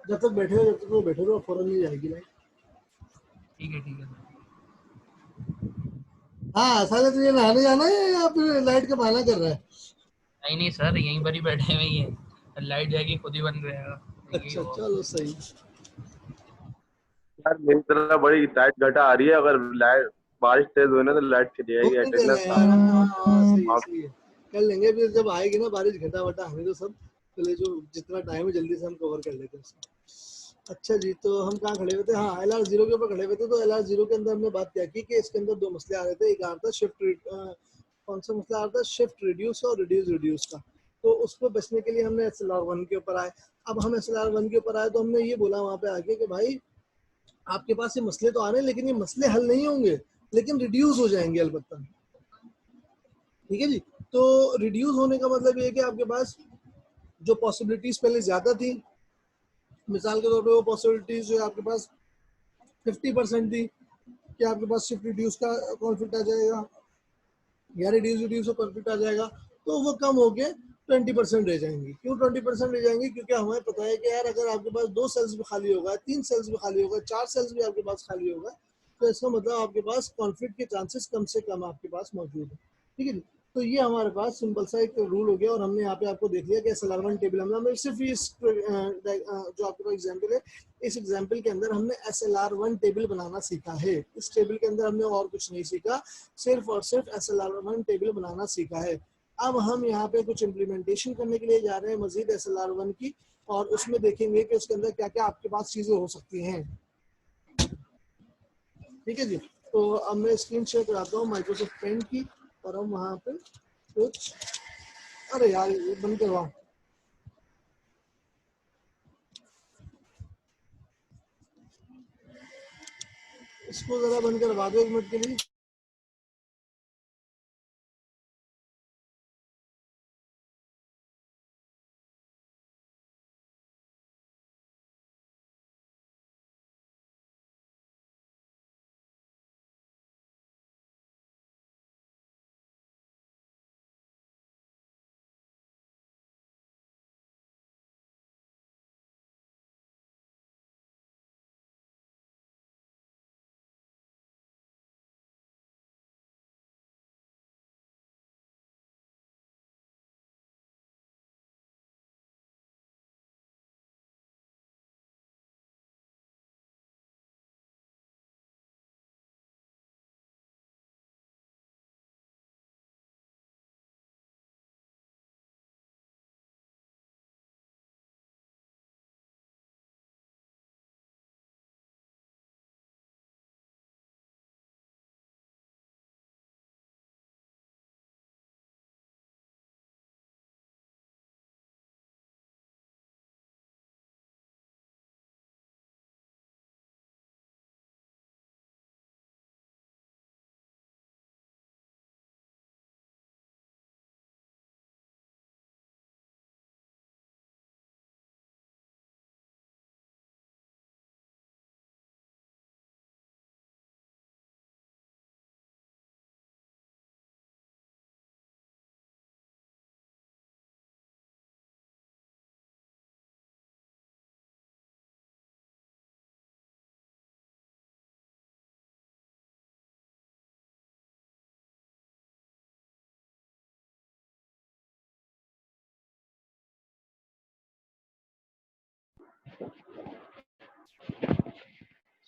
जब तक बैठे हो जब तक वो बैठे रहो, फौरन नहीं जाएगी लाइट। ठीक है ठीक है। हाँ साले तुझे नहाने जाना है या फिर लाइट का बहाना कर रहा है? नहीं नहीं सर, यहीं पर ही बैठे हुए ही है, लाइट जाएगी खुद ही बंद हो जाएगा, यही अच्छा होगा। चलो सही। यार मेरी तरफ बड़ी लाइट घटा आ रही है, अगर लाइट बारिश तेज हुई ना तो लाइट चली जाएगी, घूमने देना अटेंडेंस है कम। यार, हाँ सही है सही है। कर लेंगे फिर जब आएगी ना बारिश, घटा वटा हमें तो सब, चले जो जितना टाइम है जल्दी से हम कवर कर लेते हैं उसको। अच्छा जी, तो हम कहाँ खड़े हुए थे? हाँ LR0 के ऊपर खड़े हुए थे। तो LR0 के अंदर हमने बात क्या की कि इसके अंदर दो मसले आ रहे थे। एक आ रहा था कौन सा मसला आ रहा था? शिफ्ट रिड्यूस और रिड्यूस रिड्यूस का। तो उसको बचने के लिए हमने SLR1 के ऊपर आए। अब हम SLR1 के ऊपर आए तो हमने ये बोला वहाँ पे आके कि भाई आपके पास ये मसले तो आ रहे हैं, लेकिन ये मसले हल नहीं होंगे, लेकिन रिड्यूस हो जाएंगे अलबत्ता। ठीक है जी। तो रिड्यूस होने का मतलब ये है कि आपके पास जो पॉसिबिलिटीज पहले ज्यादा थी, मिसाल के तौर पे वो पॉसिबिलिटीज जो आपके पास 50% थी कि आपके पास शिफ्ट रिड्यूस का कॉन्फ्लिक्ट आ जाएगा या रिड्यूस रिड्यूस का कॉन्फ्लिक्ट आ जाएगा, तो वो कम होके 20% रह जाएंगी। क्यों 20% रह जाएंगी? क्योंकि हमें पता है कि यार अगर आपके पास 2 सेल्स भी खाली होगा, 3 सेल्स भी खाली होगा, 4 सेल्स भी आपके पास खाली होगा, तो इसका मतलब आपके पास कॉन्फ्लिक्ट के चांसेस कम से कम आपके पास मौजूद है। ठीक है जी। तो ये हमारे पास सिंपल सा एक रूल हो गया। और हमने यहाँ पे आपको देख लिया कि SLR1 टेबल हमने सिर्फ इस जो आपके पास एग्जाम्पल है, इस एग्जाम्पल के अंदर हमने SLR1 टेबल बनाना सीखा है। इस टेबल के अंदर हमने और कुछ नहीं सीखा, सिर्फ और सिर्फ SLR1 टेबल बनाना सीखा है। अब हम यहाँ पे कुछ इम्प्लीमेंटेशन करने के लिए जा रहे हैं मजीद SLR1 की, और उसमें देखेंगे कि उसके अंदर क्या क्या आपके पास चीजें हो सकती हैं। ठीक है जी। तो अब मैं स्क्रीन शेयर कराता हूँ माइक्रोसॉफ्ट पेंट की, और हम वहाँ पे कुछ, अरे यार ये बंद करवाओ, इसको जरा बंद करवा दो 1 मिनट के लिए।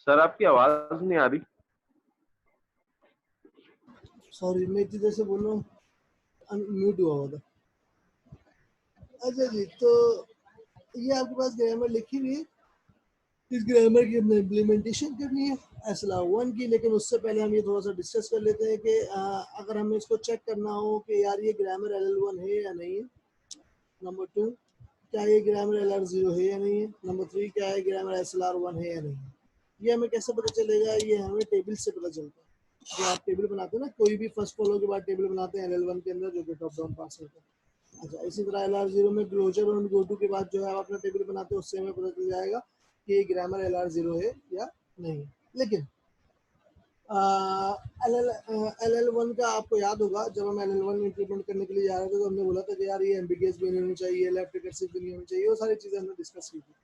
सर आपकी आवाज नहीं आ रही। सॉरी मैं इतनी देर से बोल रहा हूँ, म्यूट हुआ हुआ था। अच्छा जी, तो ये आपके पास ग्रामर लिखी हुई है, इस ग्रामर की हमने इम्प्लीमेंटेशन करनी है SLR1 की। लेकिन उससे पहले हम ये थोड़ा सा डिस्कस कर लेते हैं कि अगर हमें इसको चेक करना हो कि यार ये ग्रामर LL1 है या नहीं है। नंबर 2, क्या ये ग्रामर LR0 है या नहीं है। नंबर 3, क्या है ग्रामर SLR1 है या नहीं है। ये हमें कैसे पता चलेगा? ये हमें टेबल से पता चलता है। जो आप टेबल बनाते हैं ना, कोई भी फर्स्ट फॉलो के बाद टेबल बनाते हैं LL1 के अंदर, जो कि टॉप डाउन पास होता है। अच्छा, इसी तरह LR0 में क्लोजर और गो टू के बाद जो है आप अपना टेबल बनाते हैं, उससे हमें पता चल जाएगा कि ये ग्रामर LR0 है या नहीं। लेकिन LL1 का आपको याद होगा, जब हम LL1 इंप्लीमेंट करने के लिए जा रहे थे तो हमने बोला था कि यार ये एम्बिगियस भी नहीं होनी चाहिए, लेफ्ट रिकर्सिव भी नहीं होनी चाहिए, वो सारी चीज़ें हमने डिस्कस की थी।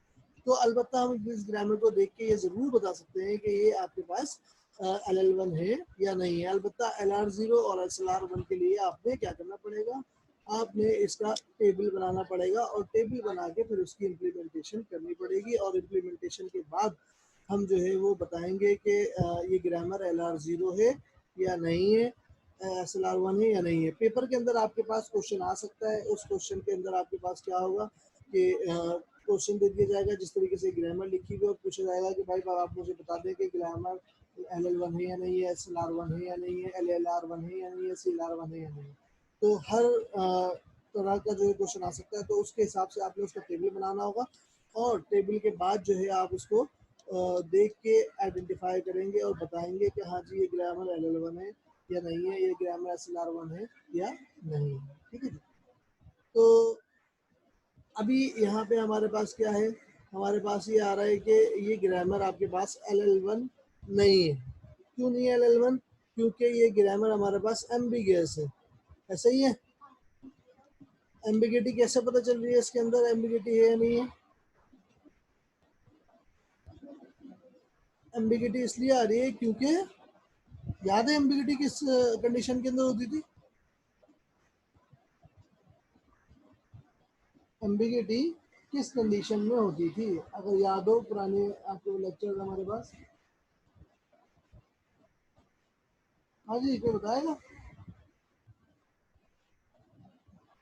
तो अलबत्ता हम इस ग्रामर को देख के ये जरूर बता सकते हैं कि ये आपके पास LL1 है या नहीं है। अलबत्ता LR0 और SLR1 के लिए आपने क्या करना पड़ेगा, आपने इसका टेबल बनाना पड़ेगा और टेबल बना के फिर उसकी इम्प्लीमेंटेशन करनी पड़ेगी, और इम्प्लीमेंटेशन के बाद हम जो है वो बताएंगे कि ये ग्रामर LR0 है या नहीं है, SLR1 है या नहीं है। पेपर के अंदर आपके पास क्वेश्चन आ सकता है, उस क्वेश्चन के अंदर आपके पास क्या होगा कि क्वेश्चन दे दिया जाएगा जिस तरीके से ग्रामर लिखी हुई, और पूछा जाएगा कि भाई आप मुझे बता दें कि ग्रामर LL1 है या नहीं है, SLR1 है या नहीं है, LLR1 है या नहीं है, CLR1 है या नहीं। तो हर तरह का जो है क्वेश्चन आ सकता है, तो उसके हिसाब से आपने उसका टेबल बनाना होगा, और टेबल के बाद जो है आप उसको देख के आइडेंटिफाई करेंगे और बताएंगे कि हाँ जी ये ग्रामर LL1 है या नहीं है, ये ग्रामर SLR1 है या नहीं है। ठीक है जी। तो अभी यहाँ पे हमारे पास क्या है, हमारे पास ये आ रहा है कि ये ग्रामर आपके पास LL1 नहीं है। क्यों नहीं है LL1? क्योंकि ये ग्रामर हमारे पास एम्बिगियस है। ऐसा ही है। एम्बिगिटी कैसे पता चल रही है इसके अंदर एम्बिगिटी है या नहीं है? एम्बिगिटी इसलिए आ रही है क्योंकि याद है एम्बिगिटी किस कंडीशन के अंदर होती थी? एम्बिगिटी किस कंडीशन में होती थी, अगर याद हो पुराने आपको लेक्चर हमारे पास? हाँ जी, कोई बताएगा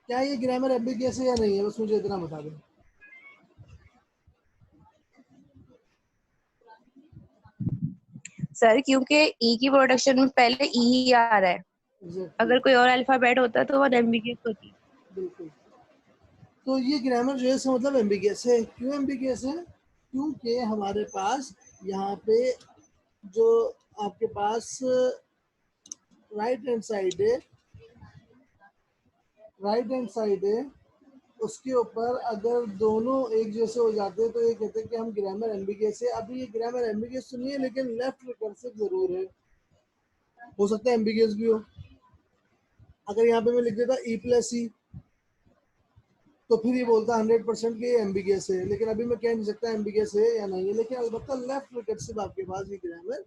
क्या ये ग्रामर एम्बिगियस है या नहीं है? बस मुझे इतना बता दें। सर क्योंकि ई की प्रोडक्शन में पहले ई ही आ रहा है, एग्जैक्टली, अगर कोई और अल्फाबेट होता तो वो एम्बिगियस होती। बिल्कुल। तो ये ग्रामर जो है इसका मतलब एम्बिगियस है। क्यों एम्बिगियस है? क्योंकि हमारे पास यहाँ पे जो आपके पास राइट हैंड साइड है, राइट हैंड साइड है, उसके ऊपर अगर दोनों एक जैसे हो जाते हैं तो ये कहते हैं कि हम ग्रामर एम्बिगियस है। अभी ये ग्रामर एम्बिगियस तो नहीं है, लेकिन लेफ्ट रिकर्सिव जरूर है। हो सकता है एम्बिगियस भी हो। अगर यहाँ पे मैं लिख देता E+E तो फिर ये बोलता 100% कि ये एम्बिगियस है, लेकिन अभी मैं कह नहीं सकता एम्बिगियस है या नहीं है। लेकिन अलबत्ता लेफ्ट रिकर्सिव आपके पास ये ग्रामर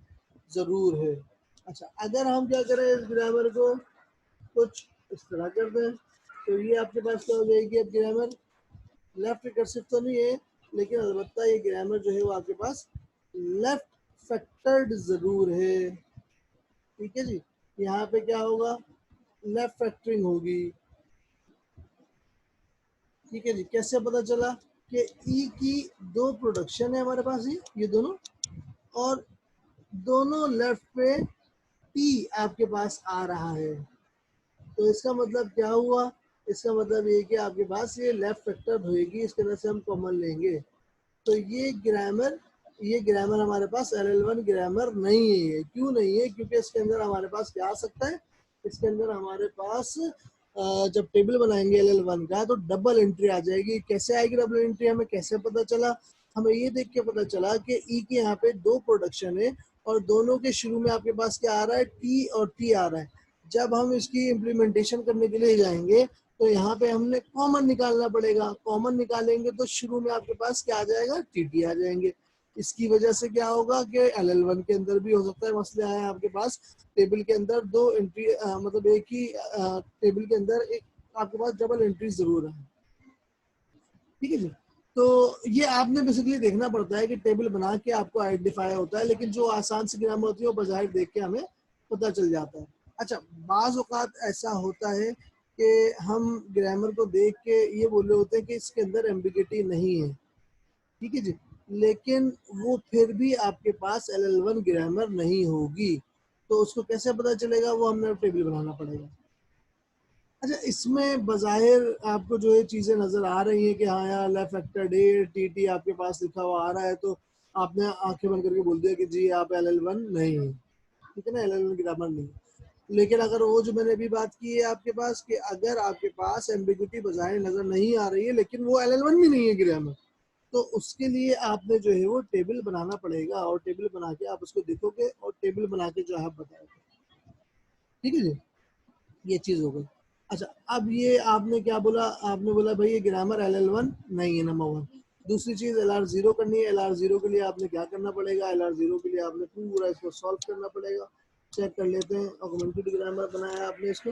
जरूर है। अच्छा, अगर हम क्या करें इस ग्रामर को कुछ इस तरह कर दें तो ये आपके पास क्या हो जाएगी, अब ग्रामर लेफ्ट रिकर्सिव तो नहीं है, लेकिन अलबत्ता ये ग्रामर जो है वो आपके पास लेफ्ट फैक्टर्ड जरूर है। ठीक है जी। यहाँ पे क्या होगा, लेफ्ट फैक्टरिंग होगी। ठीक है जी। कैसे पता चला कि ई की दो प्रोडक्शन है हमारे पास, ये दोनों, और दोनों लेफ्ट पे टी आपके पास आ रहा है। तो इसका मतलब क्या हुआ, इसका मतलब ये कि आपके पास ये लेफ्ट फैक्टर होएगी, इसके अंदर से हम कॉमन लेंगे। तो ये ग्रामर हमारे पास LL1 ग्रामर नहीं है। क्यों नहीं है? क्योंकि इसके अंदर हमारे पास क्या आ सकता है, इसके अंदर हमारे पास जब टेबल बनाएंगे LL1 का तो डबल एंट्री आ जाएगी। कैसे आएगी डबल एंट्री, हमें कैसे पता चला? हमें ये देख के पता चला कि ई के यहाँ पे दो प्रोडक्शन है और दोनों के शुरू में आपके पास क्या आ रहा है, टी और टी आ रहा है। जब हम इसकी इम्प्लीमेंटेशन करने के लिए जाएंगे तो यहाँ पे हमने कॉमन निकालना पड़ेगा। कॉमन निकालेंगे तो शुरू में आपके पास क्या आ जाएगा, टीटी आ जाएंगे। इसकी वजह से क्या होगा कि LL1 के अंदर भी हो सकता है मसले आए आपके पास, टेबल के अंदर दो एंट्री मतलब एक ही टेबल के अंदर एक आपके पास डबल एंट्री जरूर है। ठीक है जी। तो ये आपने बेसिकली देखना पड़ता है कि टेबल बना के आपको आइडेंटिफाई होता है, लेकिन जो आसान सी ग्रामर होती है वो बाजार देख के हमें पता चल जाता है। अच्छा, बाज़ औक़ात ऐसा होता है कि हम ग्रामर को देख के ये बोल रहे होते हैं कि इसके अंदर एम्बिगिटी नहीं है। ठीक है जी। लेकिन वो फिर भी आपके पास LL1 ग्रामर नहीं होगी। तो उसको कैसे पता चलेगा, वो हमने टेबल बनाना पड़ेगा। अच्छा, इसमें बज़ाहिर आपको जो ये चीज़ें नज़र आ रही हैं कि हाँ यार लेफ्ट फैक्टर डे टी आपके पास लिखा हुआ आ रहा है, तो आपने आंखें बंद करके बोल दिया कि जी आप LL1 नहीं है। ठीक है ना, LL1 ग्रामर नहीं। लेकिन अगर वो जो मैंने अभी बात की है आपके पास कि अगर आपके पास एम्बिग्यूटी बज़ाहिर नज़र नहीं आ रही है लेकिन वो LL1 भी नहीं है ग्रामर, तो उसके लिए आपने जो है वो टेबल बनाना पड़ेगा, और टेबल बना के आप उसको देखोगे और टेबल बना के जो है आप बताओगे। ठीक है जी, ये चीज़ हो गई। अच्छा, अब ये आपने क्या बोला, आपने बोला भाई ये ग्रामर LL1 नहीं है, नंबर 1। दूसरी चीज LR0 करनी है। LR0 के लिए आपने क्या करना पड़ेगा, LR0 के लिए आपने पूरा इसको सॉल्व करना पड़ेगा। चेक कर लेते हैं, ऑगमेंटेड ग्रामर बनाया आपने इसको।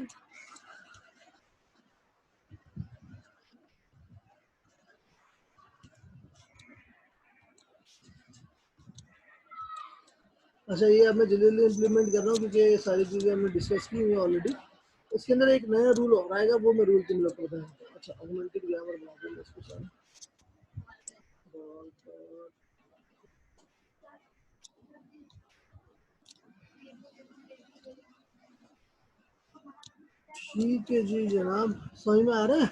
अच्छा, ये अब मैं जल्दी जल्दी इम्प्लीमेंट कर रहा हूँ क्योंकि ये सारी चीज़ें हमने डिस्कस की हुई है ऑलरेडी। इसके अंदर एक नया रूल और आएगा, वो मैं रूल तुम लोग को बताऊँ। अच्छा, ऑगमेंटेड ग्रामर बना दूँगा इसको सारा। ठीक है जी जनाब, समझ में आ रहा है?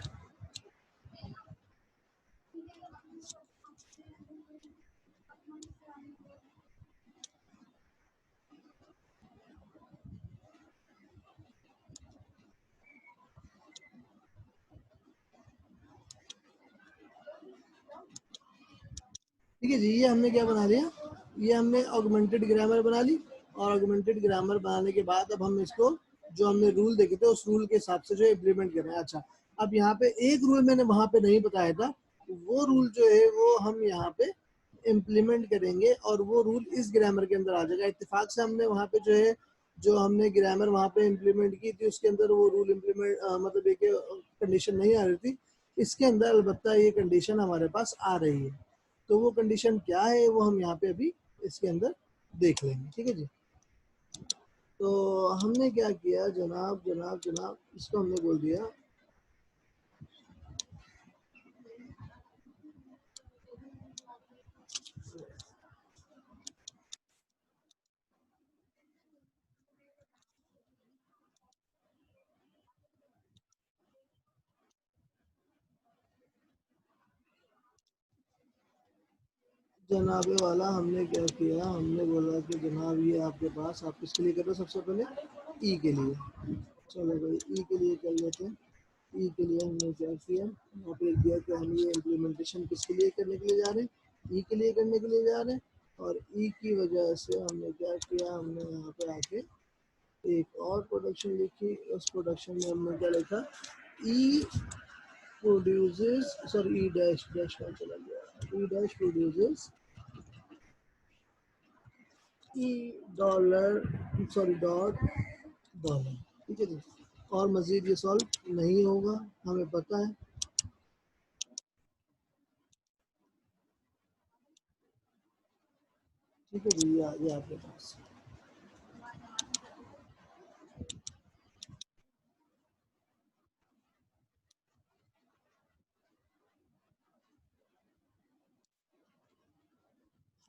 ठीक है जी, ये हमने क्या बना लिया, ये हमने ऑगमेंटेड ग्रामर बना ली। और ऑगमेंटेड ग्रामर बनाने के बाद अब हम इसको जो हमने रूल देखे थे उस रूल के हिसाब से जो है इम्प्लीमेंट कर रहे हैं। अच्छा, अब यहाँ पे एक रूल मैंने वहाँ पे नहीं बताया था, वो रूल जो है वो हम यहाँ पे इम्प्लीमेंट करेंगे और वो रूल इस ग्रामर के अंदर आ जाएगा। इत्तेफाक से हमने वहाँ पे जो है, जो हमने ग्रामर वहाँ पे इम्प्लीमेंट की थी उसके अंदर वो रूल इम्प्लीमेंट मतलब एक कंडीशन नहीं आ रही थी। इसके अंदर अलबत्ता ये कंडीशन हमारे पास आ रही है। तो वो कंडीशन क्या है वो हम यहाँ पे अभी इसके अंदर देख लेंगे। ठीक है जी। तो हमने क्या किया जनाब, जनाब जनाब इसको हमने बोल दिया जनाबे वाला। हमने क्या किया, हमने बोला कि जनाब ये आपके पास, आप किसके लिए कर रहे हो, सबसे पहले ई के लिए। चलो भाई ई के लिए कर लेते हैं। ई के लिए हमने क्या किया, यहाँ पे लिख दिया कि हम ये इम्प्लीमेंटेशन किसके लिए करने के लिए जा रहे हैं, ई के लिए करने के लिए जा रहे हैं। और ई की वजह से हमने क्या किया, हमने यहाँ पे आके एक और प्रोडक्शन लिखी। उस प्रोडक्शन में हमने क्या लिखा, E produces, sorry E dash dash का चला गया, E dash produces E dollar, sorry dot dollar. ठीक है जी। और मज़ीद ये सॉल्व नहीं होगा, हमें पता है। ठीक है जी, ये आ गया आपके पास।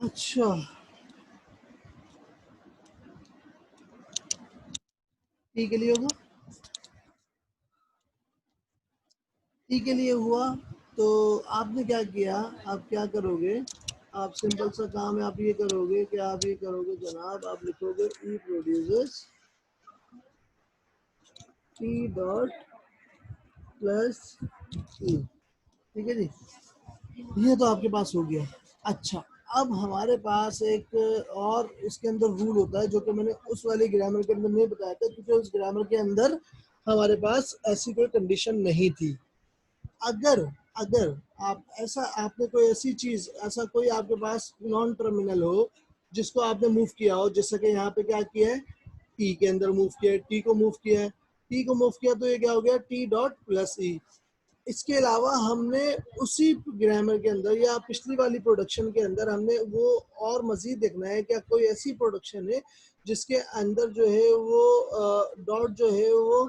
अच्छा, ई के लिए होगा, ई के लिए हुआ। तो आपने क्या किया, आप क्या करोगे, आप सिंपल सा काम है, आप ये करोगे कि आप ये करोगे जनाब, आप लिखोगे ई प्रोड्यूसर्स टी डॉट प्लस ई। ठीक है जी, ये तो आपके पास हो गया। अच्छा, अब हमारे पास एक और इसके अंदर रूल होता है जो कि मैंने उस वाले ग्रामर के अंदर नहीं बताया था, क्योंकि उस ग्रामर के अंदर हमारे पास ऐसी कोई कंडीशन नहीं थी। अगर अगर आप ऐसा, आपने कोई ऐसी चीज, ऐसा कोई आपके पास नॉन टर्मिनल हो जिसको आपने मूव किया हो, जैसे कि यहाँ पे क्या किया है, टी के अंदर मूव किया है, टी को मूव किया है, टी को मूव किया तो ये क्या हो गया, टी डॉट प्लस ई। इसके अलावा हमने उसी ग्रामर के अंदर या पिछली वाली प्रोडक्शन के अंदर हमने वो और मजीद देखना है क्या कोई ऐसी प्रोडक्शन है जिसके अंदर जो है वो डॉट जो है वो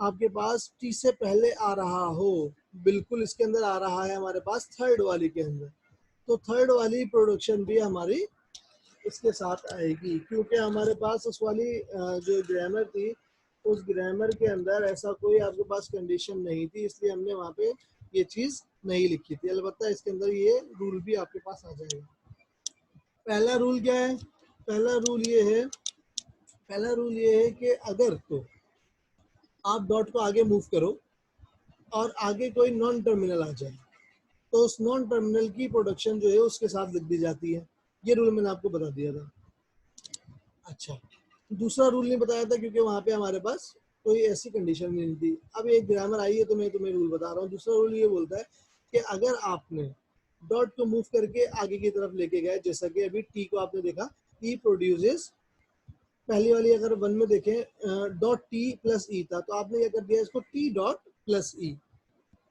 आपके पास टी से पहले आ रहा हो। बिल्कुल इसके अंदर आ रहा है हमारे पास थर्ड वाली के अंदर। तो थर्ड वाली प्रोडक्शन भी हमारी इसके साथ आएगी, क्योंकि हमारे पास उस वाली जो ग्रामर थी उस ग्रामर के अंदर ऐसा कोई आपके पास कंडीशन नहीं थी, इसलिए हमने वहाँ पे ये चीज़ नहीं लिखी थी। अलबत्ता इसके अंदर ये रूल भी आपके पास आ जाएगा। पहला रूल क्या है, पहला रूल ये है, पहला रूल ये है कि अगर तो आप डॉट को आगे मूव करो और आगे कोई नॉन टर्मिनल आ जाए तो उस नॉन टर्मिनल की प्रोडक्शन जो है उसके साथ लिख दी जाती है। ये रूल मैंने आपको बता दिया था। अच्छा, दूसरा रूल नहीं बताया था क्योंकि वहाँ पे हमारे पास कोई ऐसी कंडीशन नहीं थी। अब एक ग्रामर आई है तो मैं तुम्हें रूल बता रहा हूँ। दूसरा रूल ये बोलता है कि अगर आपने डॉट को मूव करके आगे की तरफ लेके गए, जैसा कि अभी टी को आपने देखा, ई प्रोड्यूसेस, पहली वाली अगर वन में देखें डॉट टी प्लस ई था, तो आपने क्या कर दिया इसको टी डॉट प्लस ई।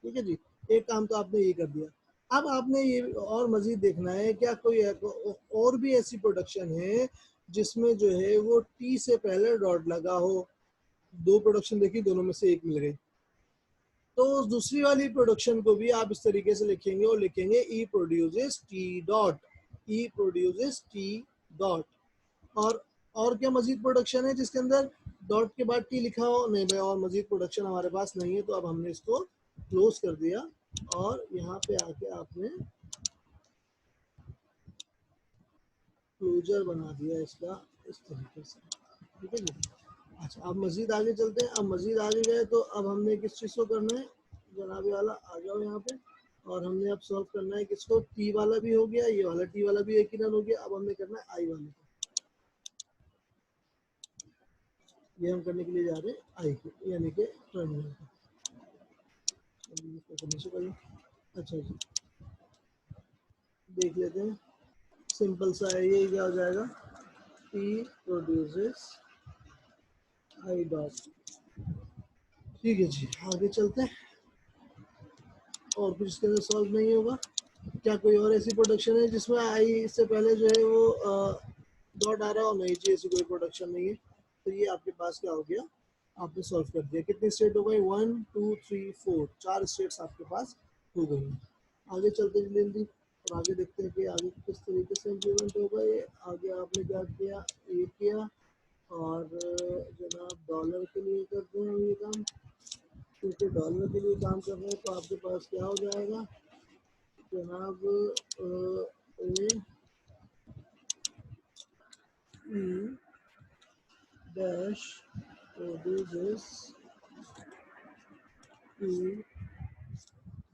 ठीक है जी, एक काम तो आपने ये कर दिया। अब आपने ये और मजीद देखना है क्या कोई और भी ऐसी प्रोडक्शन है जिसमें जो है वो टी से पहले डॉट लगा हो। दो प्रोडक्शन देखी, दोनों में से एक मिल गई, तो उस दूसरी वाली प्रोडक्शन को भी आप इस तरीके से लिखेंगे, और लिखेंगे ई प्रोड्यूसेस टी डॉट, ई प्रोड्यूसेस टी डॉट। और क्या मजीद प्रोडक्शन है जिसके अंदर डॉट के बाद टी लिखा हो? नहीं भाई, और मजीद प्रोडक्शन हमारे पास नहीं है, तो अब हमने इसको क्लोज कर दिया और यहाँ पे आके आपने क्लोजर बना दिया इसका इस तरीके से। ठीक है जी। अच्छा, अब मजीद आगे चलते हैं। अब मजीद आगे गए तो अब हमने किस चीज़ को करना है, जनाबी वाला आ जाओ यहाँ पे, और हमने अब सॉल्व करना है किसको, टी वाला भी हो गया, ये वाला टी वाला भी एक ही रन हो गया। अब हमने करना है आई वाले को, ये हम करने के लिए जा रहे हैं आई को, यानी कि टर्मिनल को। अच्छा जी, देख लेते हैं, सिंपल सा है ये, क्या हो जाएगा, टी प्रोड्यूसेस आई डॉट। ठीक है जी, आगे चलते हैं। और कुछ इसके अंदर सॉल्व नहीं होगा क्या? कोई और ऐसी प्रोडक्शन है जिसमें आई से पहले जो है वो डॉट आ रहा हो? नहीं जी, ऐसी कोई प्रोडक्शन नहीं है। तो ये आपके पास क्या हो गया, आपने सॉल्व कर दिया। कितनी स्टेट हो गई, 1 2 3 4, 4 स्टेट्स आपके पास हो गई। आगे चलते हैं जल्दी, और आगे देखते हैं कि आगे किस तरीके से इम्प्लीमेंट होगा ये। आगे आपने क्या किया, ये किया, और जनाब डॉलर के लिए करते हैं ये काम, क्योंकि डॉलर के लिए काम कर रहे हैं, तो आपके पास क्या हो जाएगा जनाब, ए डैश प्रोड्यूसेस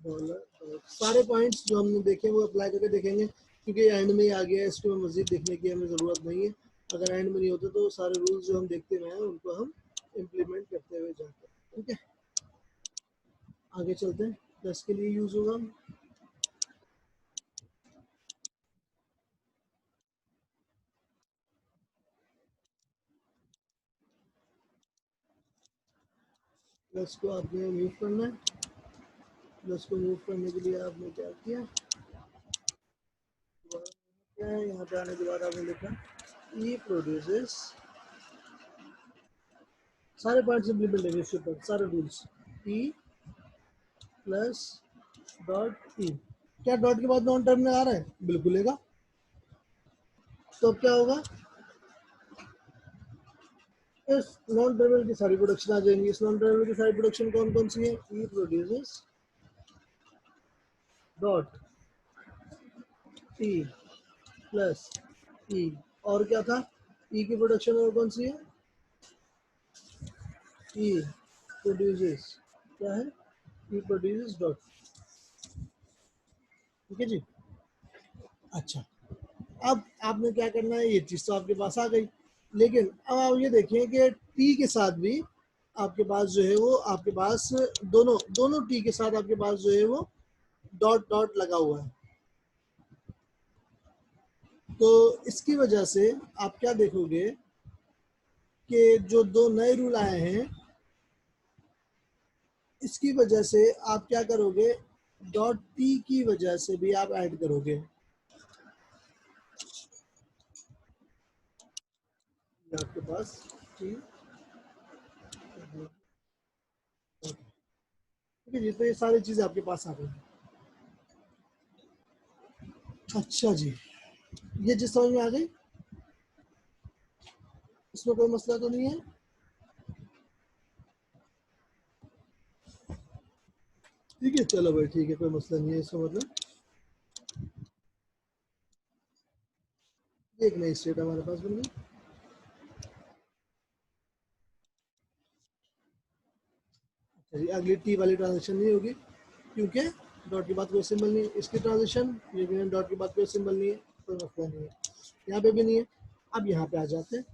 डॉलर। सारे पॉइंट्स जो हमने देखे वो अप्लाई करके देखेंगे, क्योंकि एंड में ही आ गया है, इसको मजीद देखने की हमें ज़रूरत नहीं है। अगर एंड में नहीं होते तो सारे रूल्स जो हम देखते रहे हैं उनको हम इम्प्लीमेंट करते हुए जाते हैं। ठीक है, आगे चलते हैं, प्लस के लिए यूज़ होगा। प्लस को आपने मूव करना है। प्लस को मूव करने के लिए आपने क्या किया, क्या है, यहाँ पे आने के बाद आपने लिखा ई प्रोड्यूसेस, सारे पॉइंट्स इम्प्लीमेंट है इसके ऊपर, सारे rules, E plus dot E. क्या डॉट के बाद नॉन टर्मिनल आ रहा है? बिल्कुल लेगा। तो अब क्या होगा, इस नॉन टर्मिनल की सारी प्रोडक्शन आ जाएंगी। इस नॉन टर्मिनल की सारी प्रोडक्शन कौन कौन सी है, ई प्रोड्यूसेस डॉट टी प्लस ई, और क्या था, ई की प्रोडक्शन और कौन सी है, ई प्रोड्यूसेस, क्या है, ई प्रोड्यूसेस डॉट। ठीक है जी। अच्छा, अब आपने क्या करना है, ये चीज़ तो आपके पास आ गई, लेकिन अब आप ये देखें कि टी के साथ भी आपके पास जो है वो, आपके पास दोनों दोनों टी के साथ आपके पास जो है वो डॉट डॉट लगा हुआ है। तो इसकी वजह से आप क्या देखोगे कि जो दो नए रूल आए हैं, इसकी वजह से आप क्या करोगे, डॉट टी की वजह से भी आप ऐड करोगे। आपके पास टी, ठीक है जी, तो ये सारी चीज़ें आपके पास आ गई। अच्छा जी, ये चीज़ समझ में आ गई, इसमें कोई मसला तो नहीं है? ठीक है, चलो भाई, ठीक है, कोई मसला नहीं है। इसका मतलब एक नई स्टेट हमारे पास बन गई। अच्छा जी, अगली टी वाली ट्रांजेक्शन नहीं होगी, क्योंकि डॉट के बाद कोई सिंबल नहीं है। इसकी ट्रांजेक्शन, लेकिन डॉट के बाद कोई सिंबल नहीं है, कोई मसला नहीं है, यहाँ पे भी नहीं है। अब यहाँ पे आ जाते हैं,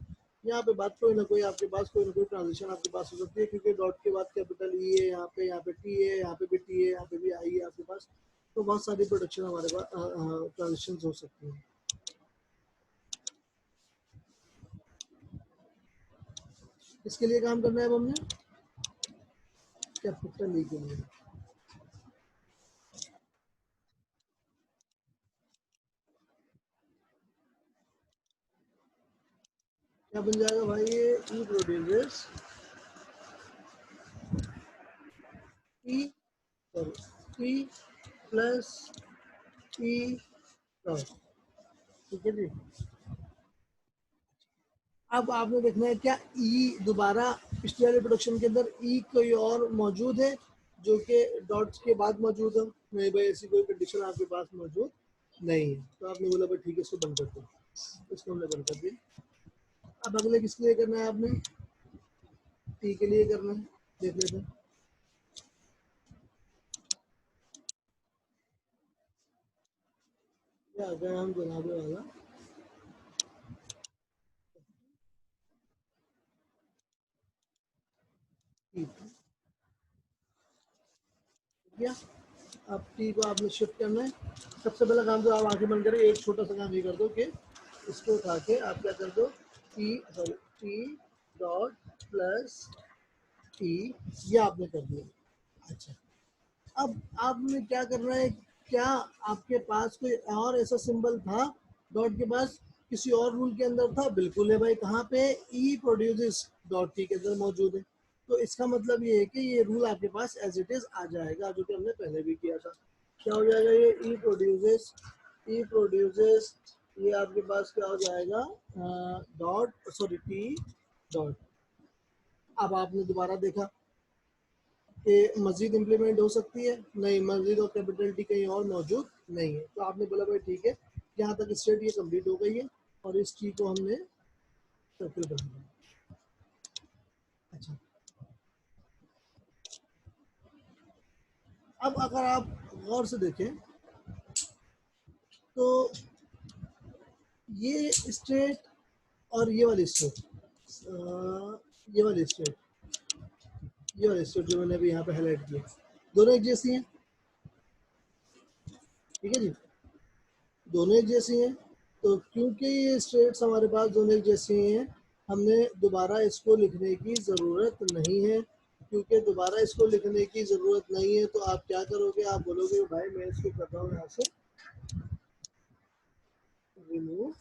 यहाँ पे बात कोई ना कोई आपके पास, कोई ना कोई ट्रांजेक्शन आपके पास हो सकती है, क्योंकि डॉट के बाद कैपिटल ई है, यहाँ पे टी है, यहाँ पे भी टी है, यहाँ पे भी आई है आपके पास। तो बहुत सारी प्रोडक्शन हमारे पास ट्रांजिशन हो सकती हैं। इसके लिए काम करना है अब हमने कैपिटल ई के लिए। क्या बन जाएगा भाई, ये ई प्रोड्यूसेस ई ई प्लस ई डॉट, ठीक है जी। अब आपने देखना है क्या ई दोबारा पिछले वाले प्रोडक्शन के अंदर ई कोई और मौजूद है जो कि डॉट्स के बाद मौजूद हो? नहीं भाई, ऐसी कोई कंडीशन आपके पास मौजूद नहीं है। तो आपने बोला भाई ठीक है, इसको बंद कर दो, इसको हमने बंद कर दिया। अब अगले किसके लिए करना है आपने? टी के लिए करना है, देख लेते हैं। क्या आ गया हम जनाबे वाला, क्या अब टी को आपने शिफ्ट करना है। सबसे पहला काम तो आप आंखें बंद करें, एक छोटा सा काम ये कर दो कि इसको उठा के आप क्या कर दो, टी डॉट प्लस टी, ये आपने कर दिया। अच्छा, अब आपने क्या करना है, क्या आपके पास कोई और ऐसा सिंबल था डॉट के पास किसी और रूल के अंदर था? बिल्कुल है भाई, कहाँ पे? ई प्रोड्यूसेस डॉट टी के अंदर मौजूद है। तो इसका मतलब ये है कि ये रूल आपके पास एज इट इज आ जाएगा, जो कि हमने पहले भी किया था। क्या हो जाएगा ये ई प्रोड्यूसेस, ये आपके पास क्या हो जाएगा, डॉट सॉरी टी डॉट। अब आपने दोबारा देखा कि मजीद इम्प्लीमेंट हो सकती है? नहीं, मजीद और कैपिटल टी कहीं और मौजूद नहीं है। तो आपने बोला भाई ठीक है, यहाँ तक स्टेट ये कंप्लीट हो गई है और इस टी को हमने सर्कल कर दिया। अच्छा, अब अगर आप गौर से देखें तो ये स्टेट और ये वाली स्टेट, ये वाली स्टेट, ये वाली स्टेट जो मैंने अभी यहाँ पे हाईलाइट किया, दोनों एक जैसी हैं, ठीक है जी, दोनों एक जैसी हैं। तो क्योंकि ये स्टेट्स हमारे पास दोनों एक जैसी हैं, हमने दोबारा इसको लिखने की ज़रूरत नहीं है। क्योंकि दोबारा इसको लिखने की ज़रूरत नहीं है तो आप क्या करोगे, आप बोलोगे भाई मैं इसको कर रहा हूँ यहाँ से रिमूव,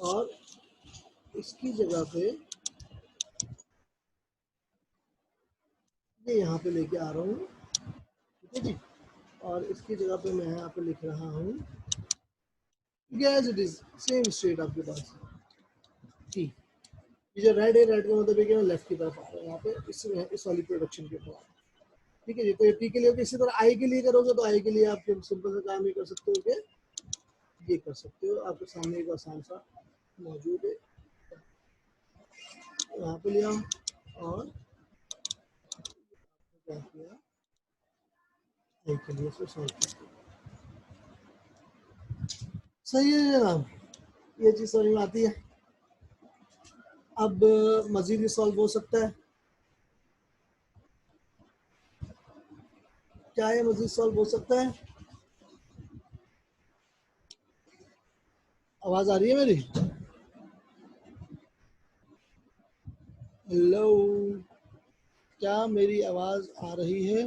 और इसकी जगह पे ये यहाँ पे लेके आ रहा हूँ, ठीक है जी, और इसकी जगह पे मैं यहाँ पे लिख रहा हूँ as it is same state आपके पास। ठीक, ये जो रेड है, रेड का मतलब है कि मैं लेफ्ट की तरफ आ रहा हूँ यहाँ पे इस वाली प्रोडक्शन के ऊपर। ठीक है जी, तो टी के लिए इसी तरह आई के लिए करोगे तो आई के लिए आप सिंपल सा काम ये कर सकते हो कि ये कर सकते हो, आपके सामने एक आसान सा मौजूद है, यहाँ पे लिया और क्या किया, आई के लिए इसको सॉल्व किया। सही है जनाब, ये चीज़ समझ में आती है। अब मजीद सॉल्व हो सकता है, क्या ये मजीद सॉल्व हो सकता है? आवाज़ आ रही है मेरी? हेलो, क्या मेरी आवाज़ आ रही है?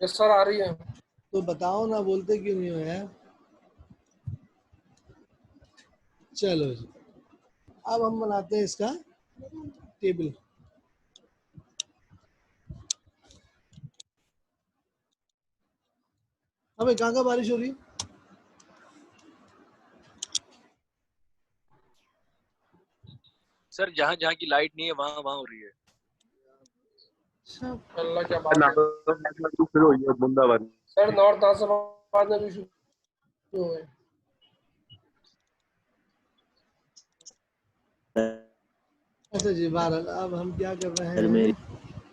यस सर, आ रही है। तो बताओ ना, बोलते क्यों नहीं हो यार? चलो जी, अब हम बनाते हैं इसका टेबल। हमें कहाँ का बारिश हो रही है? सर जहाँ जहाँ की लाइट नहीं है वहाँ वहाँ हो रही है। अच्छा, अल्लाह क्या बात है शुरू हुई है बूंदाबांदी। सर। नॉर्थ आसमाबाद में भी शुरू हुए। अच्छा जी, बहरहाल अब हम क्या कर रहे हैं?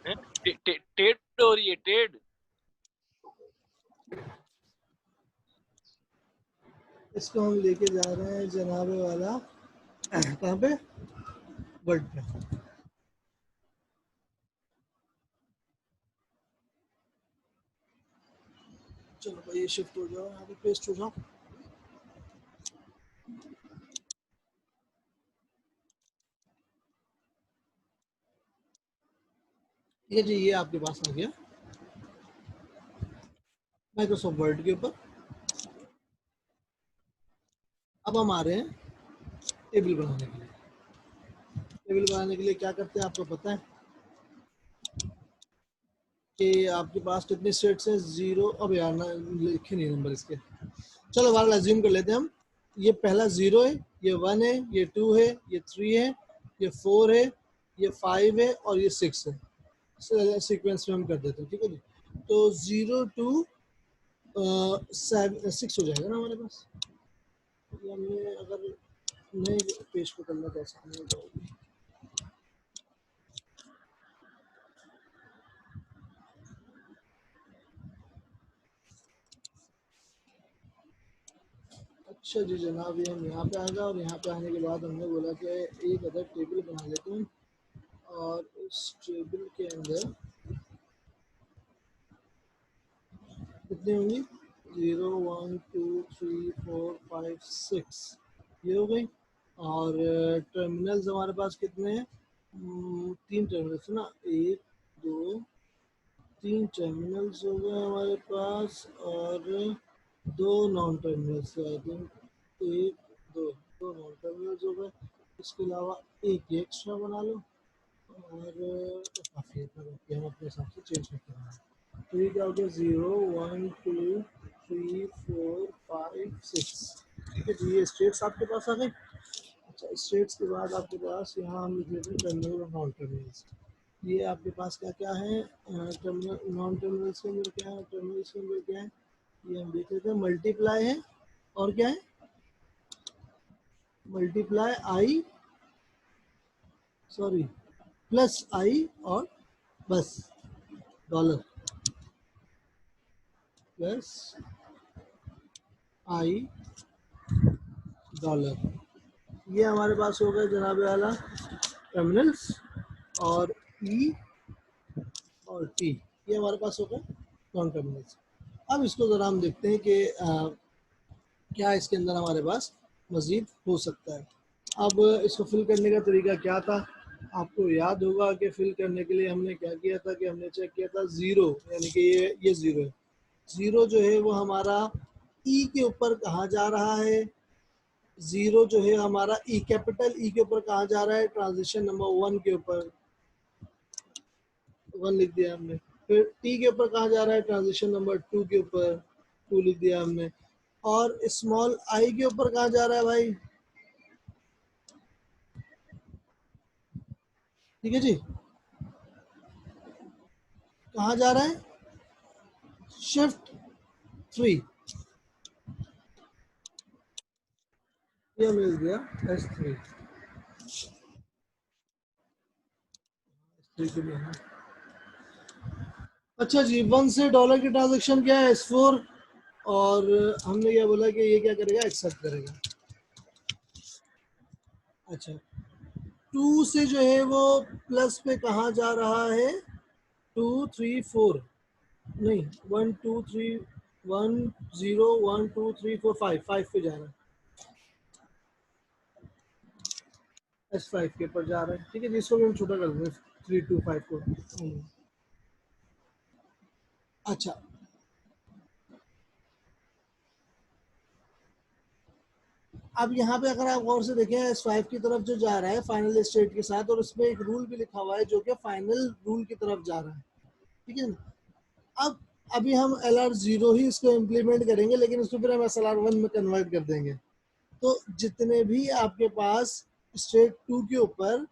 हैं, टेड हो रही है, टेड। इसको हम लेके जा रहे हैं जनाबे वाला कहाँ पे, वर्ड पे। चलो भाई ये शिफ्ट हो जाओ, यहाँ पे पेस्ट हो जाओ। ये जी ये आपके पास आ गया माइक्रोसॉफ्ट वर्ड के ऊपर। अब हम आ रहे हैं टेबल बनाने के लिए। टेबल बनाने के लिए क्या करते हैं आपको पता है कि आपके पास कितने स्टेट्स हैं? 0। अब यार ना लिखे नहीं नंबर इसके, चलो बार अज्यूम कर लेते हैं हम। ये पहला 0 है, ये 1 है, ये 2 है, ये 3 है, ये 4 है, ये 5 है और ये 6 है। सीक्वेंस में हम कर देते हैं, ठीक है जी। तो 0 to 6 हो जाएगा ना हमारे पास। हमने अगर नए पेज पे करना तो आसान हो जाएगी। अच्छा जी जनाब, ये हम यहाँ पे आएगा और यहाँ पे आने के बाद हमने बोला कि एक अदर टेबल बना लेते हैं और इस टेबल के अंदर कितने होंगी? 0 1 2 3 4 5 6 ये हो गई। और टर्मिनल्स हमारे पास कितने हैं? 3 टर्मिनल्स ना, 1 2 3 टर्मिनल्स हो गए हमारे पास और 2 non terminals. I think 1 2 2 non terminals हो गए। इसके अलावा एक एक्स्ट्रा बना लो और काफ़ी है, हम अपने हिसाब से चेंज करते हैं। तो ये क्या हो गया? 0 1 2 3 4 5 6। ठीक है जी, ये स्टेट्स आपके पास आ गए। अच्छा, स्टेट्स के बाद आपके पास यहाँ हम लिख लेते हैं टर्मिनल और नॉन टर्मिनल्स। ये आपके पास क्या क्या है? टर्मिनल नॉन टर्मिनल्स के अंदर क्या है, टर्मिनल्स के अंदर क्या है, ये हम देख लेते हैं। मल्टीप्लाई है और क्या है? मल्टीप्लाई आई, सॉरी प्लस आई और बस डॉलर प्लस आई डॉलर। ये हमारे पास हो गए जनाब वाला टर्मिनल्स और ई और टी, ये हमारे पास हो गए नॉन टर्मिनल्स। अब इसको ज़रा हम देखते हैं कि क्या इसके अंदर हमारे पास मज़ीद हो सकता है। अब इसको फिल करने का तरीका क्या था? आपको याद होगा कि फिल करने के लिए हमने क्या किया था कि हमने चेक किया था 0, यानी कि ये 0 है। 0 जो है वो हमारा ई के ऊपर कहाँ जा रहा है? 0 जो है हमारा ई, कैपिटल ई के ऊपर कहाँ जा रहा है? ट्रांजिशन नंबर 1 के ऊपर 1 लिख दिया हमने। फिर टी के ऊपर कहाँ जा रहा है? ट्रांजिशन नंबर 2 के ऊपर 2 लिख दिया हमने। और स्मॉल आई के ऊपर कहाँ जा रहा है भाई? ठीक है जी, कहाँ जा रहा है? शिफ्ट 3, ये मिल गया S3। के लिए है। अच्छा जी, 1 से डॉलर की ट्रांजेक्शन क्या है? S4। और हमने क्या बोला कि ये क्या करेगा? एक्सेप्ट करेगा। अच्छा, 2 से जो है वो प्लस पे कहाँ जा रहा है? 2 3 4 नहीं 1 2 3 1 0 1 2 3 4 5 पे जा रहा है। S5 के ऊपर जा रहा है। ठीक है, जिसको भी हम छोटा कर देंगे 3 2 5 को। अच्छा, अब यहाँ पे अगर आप गौर से देखें S5 की तरफ जो जा रहा है फाइनल स्टेट के साथ, और उसमें एक रूल भी लिखा हुआ है जो कि फाइनल रूल की तरफ जा रहा है। ठीक है ना? अब अभी हम LR0 ही इसको इम्प्लीमेंट करेंगे, लेकिन उसको फिर हम SLR1 में कन्वर्ट कर देंगे। तो जितने भी आपके पास स्टेट 2 के ऊपर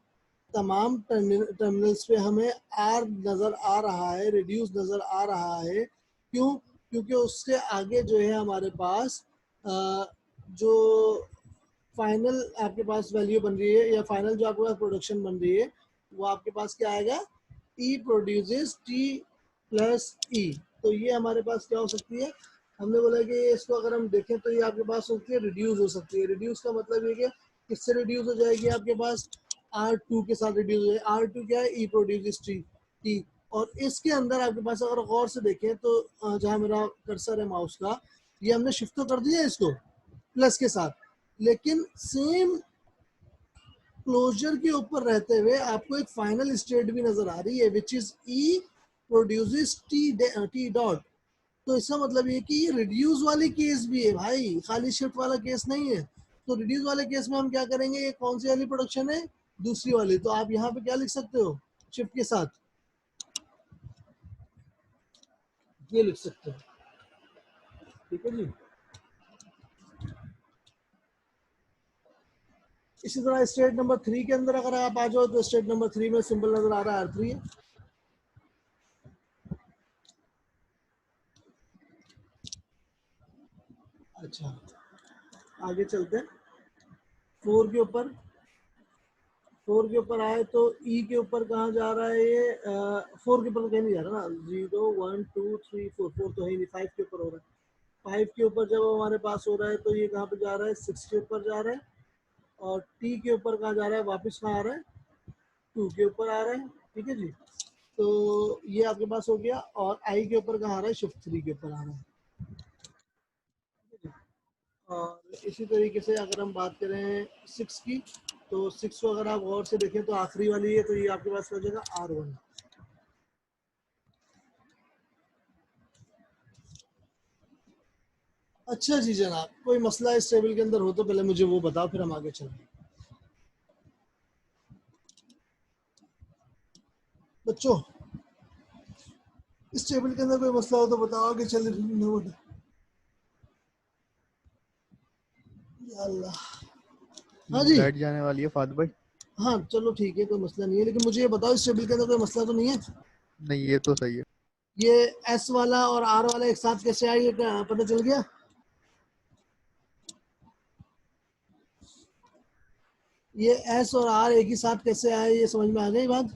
तमाम टर्मिनल्स पे हमें R नज़र आ रहा है, रिड्यूस नज़र आ रहा है। क्यों? क्योंकि उससे आगे जो है हमारे पास जो फाइनल आपके पास वैल्यू बन रही है या फाइनल जो आपके पास प्रोडक्शन बन रही है वो आपके पास क्या आएगा? E produces T plus E। तो ये हमारे पास क्या हो सकती है? हमने बोला कि इसको अगर हम देखें तो ये आपके पास होती है रिड्यूस हो सकती है। रिड्यूस का मतलब ये कि किससे रिड्यूस हो जाएगी? आपके पास R2 के साथ रिड्यूस हो जाएगी। R2 क्या है? E produces T। और इसके अंदर आपके पास अगर गौर से देखें तो जहां मेरा कर्सर है माउस का, ये हमने शिफ्ट तो कर दिया है इसको प्लस के साथ, लेकिन सेम क्लोजर के ऊपर रहते हुए आपको एक फाइनल स्टेट भी नजर आ रही है which is E produces T dot. तो इसका मतलब ये कि ये रिड्यूस वाली केस भी है भाई, खाली शिफ्ट वाला केस नहीं है। तो रिड्यूस वाले केस में हम क्या करेंगे, ये कौन सी वाली प्रोडक्शन है, दूसरी वाली। तो आप यहाँ पे क्या लिख सकते हो शिफ्ट के साथ, ये लिख सकते हो, ठीक है जी। इसी तरह स्टेट नंबर 3 के अंदर अगर आप आ जाओ तो स्टेट नंबर 3 में सिंबल नजर आ रहा है R3 है। अच्छा आगे चलते हैं 4 के ऊपर। 4 के ऊपर आए तो ई के ऊपर कहाँ जा रहा है ये, 4 के ऊपर तो कहीं नहीं जा रहा ना, 0 1 2 3 4, 4 तो है ही नहीं, 5 के ऊपर हो रहा है। 5 के ऊपर जब हमारे पास हो रहा है तो ये कहाँ पे जा रहा है, 6 के ऊपर जा रहा है। और टी के ऊपर कहाँ जा रहा है, वापस कहाँ आ रहा है, 2 के ऊपर आ रहा है, ठीक है जी। तो ये आपके पास हो गया। और आई के ऊपर कहाँ आ रहा है, शिफ्ट 3 के ऊपर आ रहा है। और इसी तरीके से अगर हम बात करें 6 की, तो 6 को अगर आप गौर से देखें तो आखिरी वाली है, तो ये आपके पास हो जाएगा R1। अच्छा जी जनाब, कोई मसला इस टेबल के अंदर हो तो पहले मुझे वो बताओ, फिर हम आगे चलें। बच्चों इस टेबल के अंदर कोई मसला हो तो बताओ, आगे चले। या अल्लाह। हाँ जी, लाइट जाने वाली है फाद भाई। हाँ चलो ठीक है, कोई मसला नहीं है, लेकिन मुझे ये बताओ इस टेबल के अंदर कोई मसला तो नहीं है। नहीं ये तो सही है। ये एस वाला और आर वाला एक साथ कैसे आए, ये पता चल गया। ये एस और आर एक ही साथ कैसे आए, ये समझ में आ गई बात।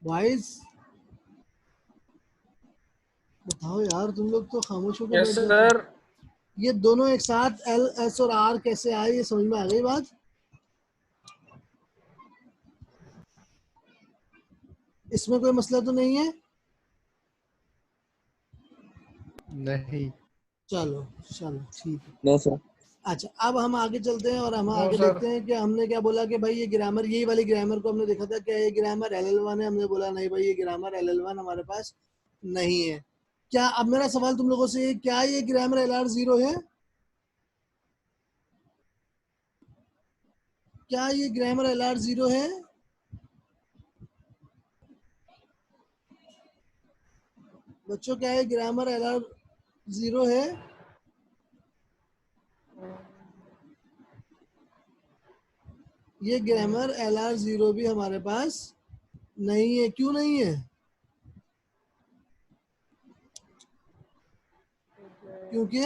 भाई बताओ यार, तुम लोग तो खामोश होकर यस बैठ जाते हो। सर। ये दोनों एक साथ एल एस और आर कैसे आए, ये समझ में आ गई बात। इसमें कोई मसला तो नहीं है। नहीं। चलो चलो ठीक है। No sir. अच्छा अब हम आगे चलते हैं और हम नो आगे सर। देखते हैं कि हमने क्या बोला कि भाई ये ग्रामर, यही वाली ग्रामर को हमने देखा था, क्या ये ग्रामर LL1 है, हमने बोला नहीं भाई ये ग्रामर LL1 हमारे पास नहीं है। क्या अब मेरा सवाल तुम लोगों से, क्या ये ग्रामर LR0 है, क्या ये ग्रामर LR0 है। बच्चों क्या ये ग्रामर LR0 है। ये ग्रामर LR0 भी हमारे पास नहीं है, क्यों नहीं है, क्योंकि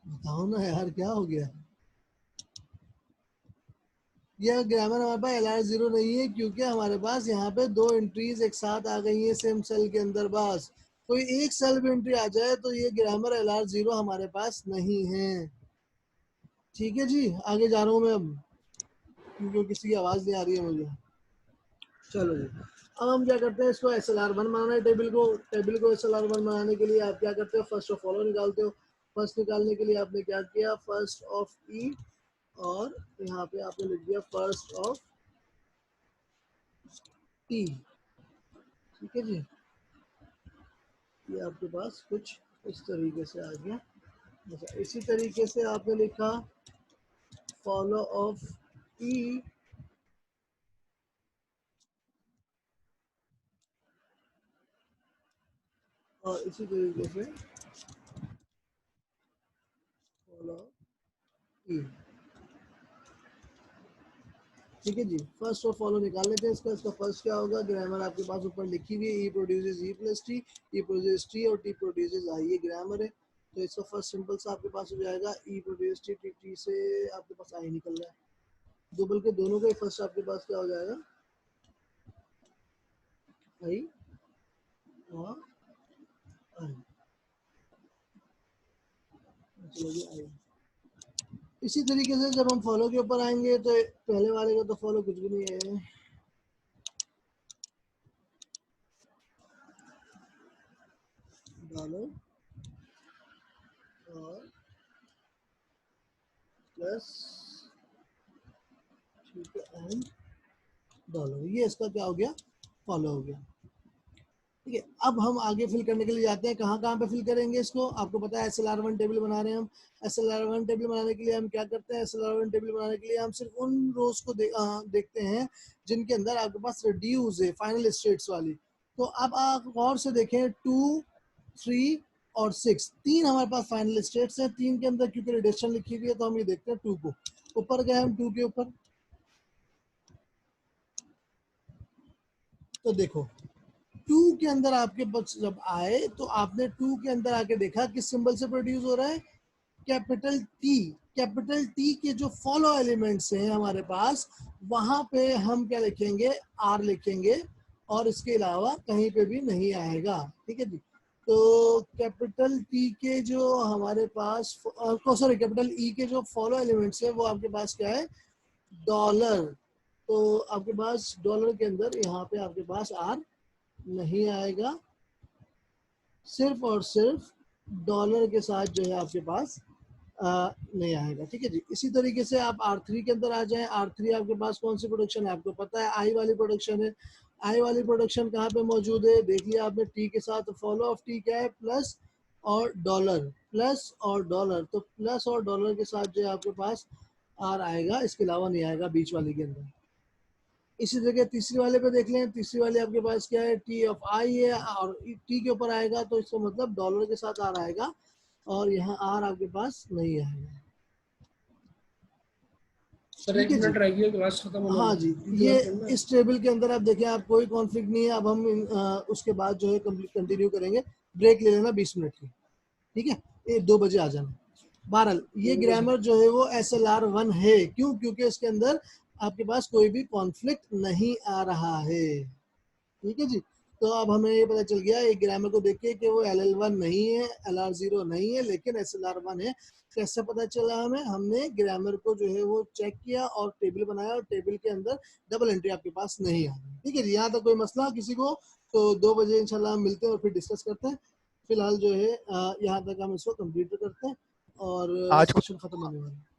बताओ ना यार क्या हो गया। ये ग्रामर हमारे पास LR0 नहीं है क्योंकि हमारे पास यहाँ पे दो एंट्रीज एक साथ आ गई हैं सेम सेल के अंदर। बस कोई एक सेल भी एंट्री आ जाए तो ये ग्रामर LR0 हमारे पास नहीं है। ठीक है जी, आगे जा रहा हूँ मैं अब, क्योंकि किसी की आवाज नहीं आ रही है मुझे। चलो जी, अब हम क्या करते हैं, इसको SLR1 बनाना है। टेबल को SLR1 बनाने के लिए आप क्या करते हो, फर्स्ट ऑफ फॉलो निकालते हो। फर्स्ट निकालने के लिए आपने क्या किया, फर्स्ट ऑफ ई, और यहाँ पे आपने लिख दिया फर्स्ट ऑफ टी। ठीक है जी, ये आपके पास कुछ इस तरीके से आ गया। अच्छा इसी तरीके से आपने लिखा फॉलो ऑफ ई, और इसी तरीके से फॉलो ई। ठीक है जी, फर्स्ट और फॉलो निकाल लेते हैं इसका फर्स्ट क्या होगा, ग्रामर आपके पास ऊपर लिखी हुई है, ई प्रोड्यूसेस ई प्लस टी, ई प्रोड्यूसेस टी और टी प्रोड्यूसेस आई, ये ग्रामर है। तो इसका फर्स्ट सिंपल सा आपके पास हो जाएगा ई प्रोड्यूस टी, टी से आपके पास आई निकल रहा है, दो बल्कि दोनों का फर्स्ट आपके पास क्या हो जाएगा, आई और आई। चलो जी आई। इसी तरीके से जब हम फॉलो के ऊपर आएंगे तो पहले वाले का तो फॉलो कुछ भी नहीं है, डॉलर और प्लस ठीक है एंड डॉलर, ये इसका क्या हो गया, फॉलो हो गया। ठीक है, अब हम आगे फिल करने के लिए जाते हैं। कहाँ कहाँ पे फिल करेंगे इसको, आपको पता है SLR1 टेबल बना रहे हैं हम। SLR1 टेबल बनाने के लिए हम क्या करते हैं, SLR1 टेबल बनाने के लिए हम सिर्फ उन रोज को देखते हैं जिनके अंदर आपके पास रिड्यूस है, फाइनल स्टेट्स वाली। तो अब आप गौर से देखें 2, 3 और 6 तीन हमारे पास फाइनल स्टेट्स हैं। तीन के अंदर क्योंकि रिडक्शन लिखी हुई है तो हम ये देखते हैं 2 को। ऊपर गए हम 2 के ऊपर, तो देखो 2 के अंदर आपके पास जब आए तो आपने 2 के अंदर आके देखा किस सिंबल से प्रोड्यूस हो रहा है, कैपिटल टी। कैपिटल टी के जो फॉलो एलिमेंट्स हैं हमारे पास, वहां पे हम क्या लिखेंगे, आर लिखेंगे, और इसके अलावा कहीं पे भी नहीं आएगा। ठीक है जी, तो कैपिटल टी के जो हमारे पास सॉरी कैपिटल ई के जो फॉलो एलिमेंट्स है वो आपके पास क्या है, डॉलर। तो आपके पास डॉलर के अंदर यहाँ पे आपके पास आर नहीं आएगा, सिर्फ और सिर्फ डॉलर के साथ जो है आपके पास नहीं आएगा। ठीक है जी, इसी तरीके से आप R3 के अंदर आ जाएं। R3 आपके पास कौन सी प्रोडक्शन है, आपको पता है आई वाली प्रोडक्शन है। आई वाली प्रोडक्शन कहाँ पे मौजूद है, देख लिया आपने, टी के साथ फॉलो ऑफ टी क्या है, प्लस और डॉलर, प्लस और डॉलर। तो प्लस और डॉलर के साथ जो है आपके पास आर आएगा, इसके अलावा नहीं आएगा बीच वाले के अंदर। इसी जगह तीसरी वाले पे देख लें, तीसरी वाले आपके पास क्या है, टी ऑफ आई है, और टी के ऊपर आएगा तो इसका मतलब डॉलर के साथ आर आएगा, और यहाँ आर आपके पास नहीं आएगा। सर एक मिनट रह गया, क्लास खत्म होने हाँ वाली जी, है। ये इस टेबल के अंदर आप देखें, आप कोई कॉन्फ्लिक्ट नहीं है। अब हम उसके बाद जो है कंटिन्यू करेंगे, ब्रेक ले लेना 20 मिनट की। ठीक है, ये 2 बजे आ जाना। बहरहाल ये ग्रामर जो है वो SLR1 है, क्यों, क्योंकि इसके अंदर आपके पास कोई भी कॉन्फ्लिक्ट नहीं आ रहा है। ठीक है जी, तो अब हमें ये पता चल गया एक ग्रामर को देख के कि वो LL1 नहीं है, LR0 नहीं है, लेकिन SLR1 है। कैसे पता चला हमें, हमने ग्रामर को जो है वो चेक किया और टेबल बनाया, और टेबल के अंदर डबल एंट्री आपके पास नहीं आ रही। ठीक है जी, यहाँ तक कोई मसला किसी को, तो 2 बजे इंशाल्लाह हम मिलते हैं और फिर डिस्कस करते हैं। फिलहाल जो है यहाँ तक हम इसको कंप्लीट करते हैं और आज सेशन खत्म होने वाला है।